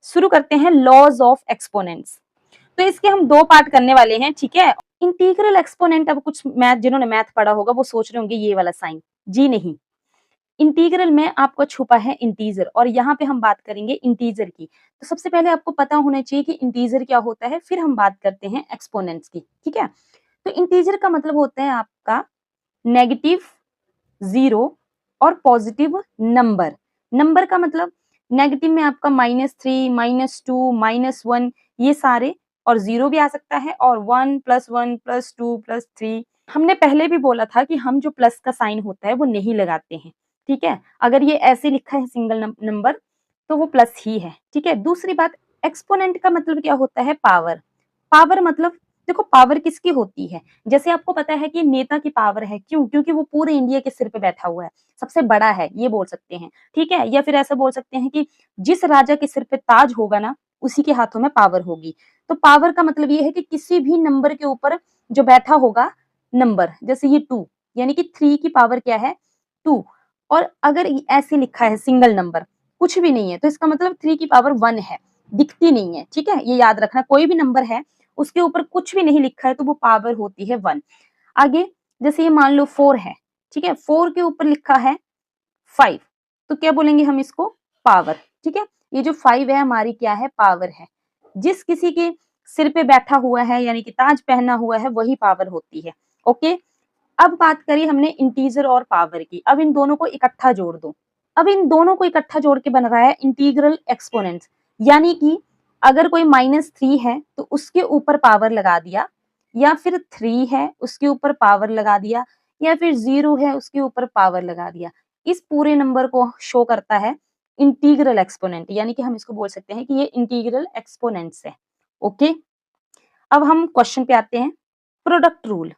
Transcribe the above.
शुरू करते हैं लॉज ऑफ एक्सपोनेंट्स। तो इसके हम दो पार्ट करने वाले हैं, ठीक है। इंटीग्रल एक्सपोनेंट, अब कुछ मैथ, जिन्होंने मैथ पढ़ा होगा वो सोच रहे होंगे ये वाला साइन, जी नहीं। इंटीग्रल में आपको छुपा है इंटीजर, और यहाँ पे हम बात करेंगे इंटीजर की। तो सबसे पहले आपको पता होना चाहिए कि इंटीजर क्या होता है, फिर हम बात करते हैं एक्सपोनेंट्स की, ठीक है। तो इंटीजर का मतलब होता है आपका नेगेटिव, जीरो और पॉजिटिव नंबर। नंबर का मतलब नेगेटिव में आपका -3, -2, -1, ये सारे, और जीरो भी आ सकता है, और 1 + 1 + 2 + 3। हमने पहले भी बोला था कि हम जो प्लस का साइन होता है वो नहीं लगाते हैं, ठीक है। अगर ये ऐसे लिखा है सिंगल नंबर तो वो प्लस ही है, ठीक है। दूसरी बात, एक्सपोनेंट का मतलब क्या होता है, पावर। पावर मतलब देखो, पावर किसकी होती है, जैसे आपको पता है कि नेता की पावर है, क्यों? क्योंकि वो पूरे इंडिया के सिर पे बैठा हुआ है, सबसे बड़ा है, ये बोल सकते हैं, ठीक है। या फिर ऐसा बोल सकते हैं कि जिस राजा के सिर पे ताज होगा ना, उसी के हाथों में पावर होगी। तो पावर का मतलब ये है कि किसी भी नंबर के ऊपर जो बैठा होगा नंबर, जैसे ये 2, यानी कि 3 की पावर क्या है, 2। और अगर ऐसे लिखा है सिंगल नंबर, कुछ भी नहीं है, तो इसका मतलब 3 की पावर 1 है, दिखती नहीं है, ठीक है। ये याद रखना, कोई भी नंबर है उसके ऊपर कुछ भी नहीं लिखा है तो वो पावर होती है 1। आगे, जैसे ये मान लो 4 है, ठीक है, 4 के ऊपर लिखा है 5, तो क्या बोलेंगे हम इसको, पावर, ठीक है। ये जो 5 है हमारी क्या है, पावर है। जिस किसी के सिर पे बैठा हुआ है, यानी कि ताज पहना हुआ है, वही पावर होती है, ओके। अब बात करी हमने इंटीजर और पावर की, अब इन दोनों को इकट्ठा जोड़ दो। अब इन दोनों को इकट्ठा जोड़ के बन रहा है इंटीग्रल एक्सपोनेंट्स, यानी कि अगर कोई -3 है तो उसके ऊपर पावर लगा दिया, या फिर 3 है उसके ऊपर पावर लगा दिया, या फिर 0 है उसके ऊपर पावर लगा दिया। इस पूरे नंबर को शो करता है इंटीग्रल एक्सपोनेंट, यानी कि हम इसको बोल सकते हैं कि ये इंटीग्रल एक्सपोनेंट्स है, ओके। अब हम क्वेश्चन पे आते हैं, प्रोडक्ट रूल।